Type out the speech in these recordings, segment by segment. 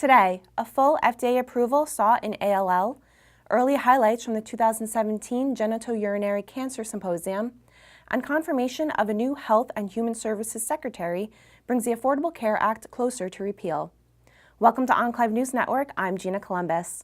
Today, a full FDA approval sought in ALL, early highlights from the 2017 Genitourinary Cancers Symposium, and confirmation of a new Health and Human Services Secretary brings the Affordable Care Act closer to repeal. Welcome to Enclave News Network. I'm Gina Columbus.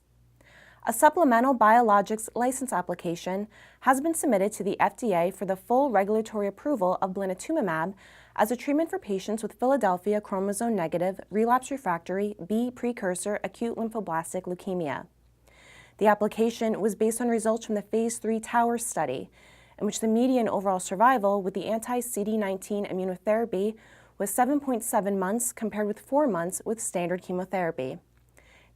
A supplemental biologics license application has been submitted to the FDA for the full regulatory approval of blinatumomab as a treatment for patients with Philadelphia chromosome-negative, relapse-refractory B precursor acute lymphoblastic leukemia. The application was based on results from the Phase 3 TOWER study, in which the median overall survival with the anti-CD19 immunotherapy was 7.7 months compared with 4 months with standard chemotherapy.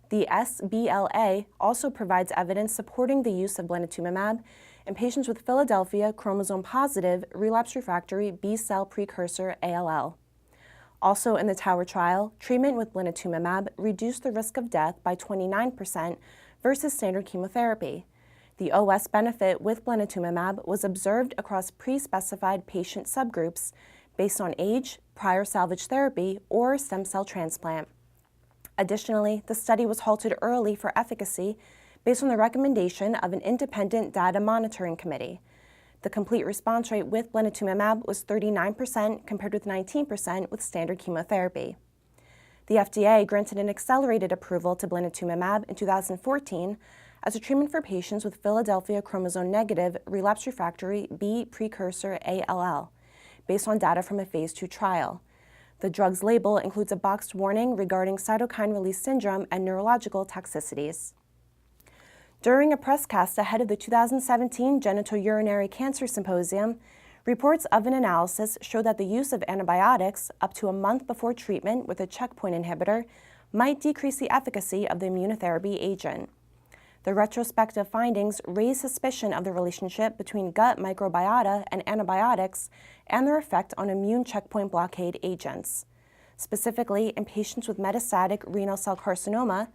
The sBLA also provides evidence supporting the use of blinatumomab in patients with Philadelphia chromosome-positive, relapse-refractory B-cell precursor ALL. Also in the TOWER trial, treatment with blinatumomab reduced the risk of death by 29% versus standard chemotherapy. The OS benefit with blinatumomab was observed across pre-specified patient subgroups based on age, prior salvage therapy, or stem cell transplant. Additionally, the study was halted early for efficacy based on the recommendation of an independent data monitoring committee. The complete response rate with blinatumomab was 39% compared with 19% with standard chemotherapy. The FDA granted an accelerated approval to blinatumomab in 2014 as a treatment for patients with Philadelphia chromosome-negative, relapse-refractory B precursor ALL, based on data from a Phase 2 trial. The drug's label includes a boxed warning regarding cytokine release syndrome and neurological toxicities. During a presscast ahead of the 2017 Genitourinary Cancers Symposium, reports of an analysis showed that the use of antibiotics up to a month before treatment with a checkpoint inhibitor might decrease the efficacy of the immunotherapy agent. The retrospective findings raise suspicion of the relationship between gut microbiota and antibiotics and their effect on immune checkpoint blockade agents. Specifically, in patients with metastatic renal cell carcinoma,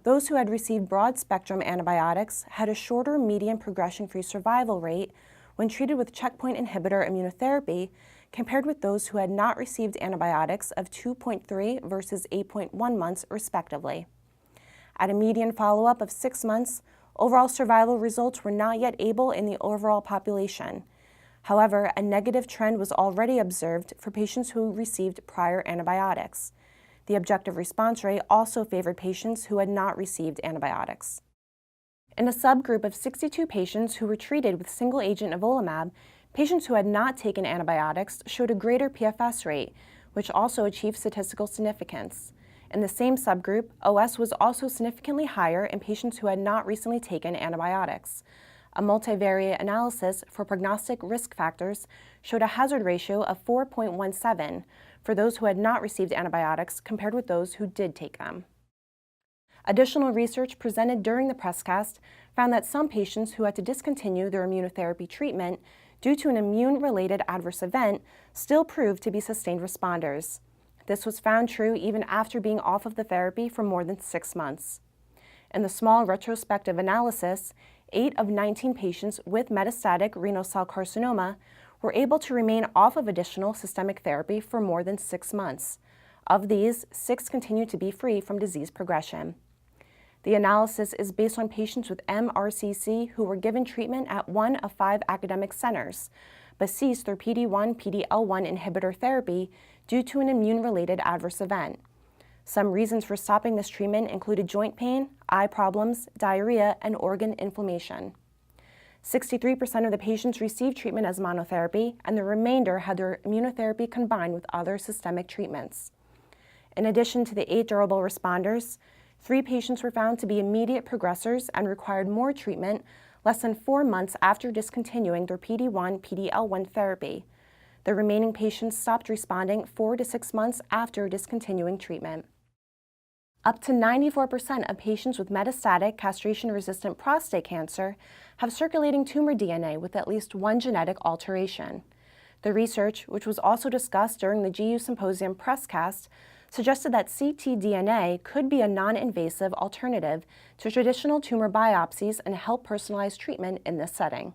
those who had received broad-spectrum antibiotics had a shorter median progression-free survival rate when treated with checkpoint inhibitor immunotherapy compared with those who had not received antibiotics of 2.3 versus 8.1 months, respectively. At a median follow-up of 6 months, overall survival results were not yet able in the overall population. However, a negative trend was already observed for patients who received prior antibiotics. The objective response rate also favored patients who had not received antibiotics. In a subgroup of 62 patients who were treated with single-agent nivolumab, patients who had not taken antibiotics showed a greater PFS rate, which also achieved statistical significance. In the same subgroup, OS was also significantly higher in patients who had not recently taken antibiotics. A multivariate analysis for prognostic risk factors showed a hazard ratio of 4.17 for those who had not received antibiotics compared with those who did take them. Additional research presented during the presscast found that some patients who had to discontinue their immunotherapy treatment due to an immune-related adverse event still proved to be sustained responders. This was found true even after being off of the therapy for more than 6 months. In the small retrospective analysis, 8 of 19 patients with metastatic renal cell carcinoma were able to remain off of additional systemic therapy for more than 6 months. Of these, 6 continued to be free from disease progression. The analysis is based on patients with MRCC who were given treatment at 1 of 5 academic centers, but ceased their PD-1/PD-L1 inhibitor therapy due to an immune-related adverse event. Some reasons for stopping this treatment included joint pain, eye problems, diarrhea, and organ inflammation. 63% of the patients received treatment as monotherapy, and the remainder had their immunotherapy combined with other systemic treatments. In addition to the 8 durable responders, 3 patients were found to be immediate progressors and required more treatment less than 4 months after discontinuing their PD-1/PD-L1 therapy. The remaining patients stopped responding 4 to 6 months after discontinuing treatment. Up to 94% of patients with metastatic castration-resistant prostate cancer have circulating tumor DNA with at least one genetic alteration. The research, which was also discussed during the GU Symposium presscast, suggested that ctDNA could be a non-invasive alternative to traditional tumor biopsies and help personalize treatment in this setting.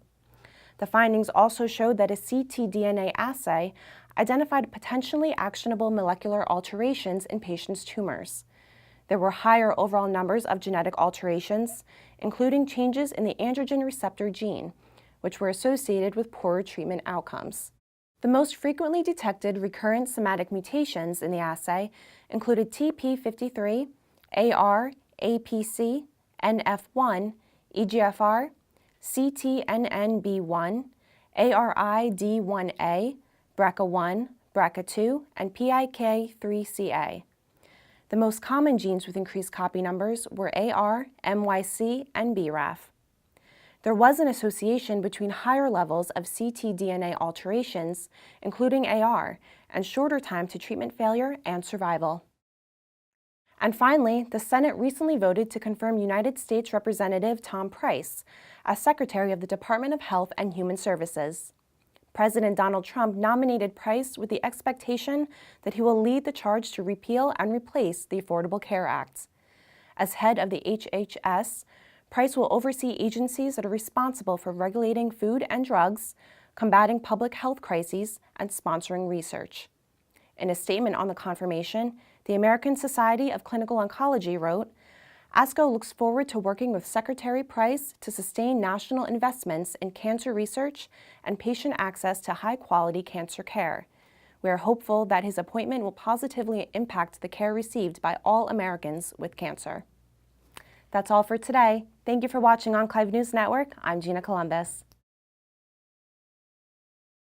The findings also showed that a ctDNA assay identified potentially actionable molecular alterations in patients' tumors. There were higher overall numbers of genetic alterations, including changes in the androgen receptor gene, which were associated with poorer treatment outcomes. The most frequently detected recurrent somatic mutations in the assay included TP53, AR, APC, NF1, EGFR, CTNNB1, ARID1A, BRCA1, BRCA2, and PIK3CA. The most common genes with increased copy numbers were AR, MYC, and BRAF. There was an association between higher levels of ctDNA alterations, including AR, and shorter time to treatment failure and survival. And finally, the Senate recently voted to confirm United States Representative Tom Price as Secretary of the Department of Health and Human Services. President Donald Trump nominated Price with the expectation that he will lead the charge to repeal and replace the Affordable Care Act. As head of the HHS, Price will oversee agencies that are responsible for regulating food and drugs, combating public health crises, and sponsoring research. In a statement on the confirmation, the American Society of Clinical Oncology wrote, ASCO looks forward to working with Secretary Price to sustain national investments in cancer research and patient access to high-quality cancer care. We are hopeful that his appointment will positively impact the care received by all Americans with cancer. That's all for today. Thank you for watching Enclave News Network. I'm Gina Columbus.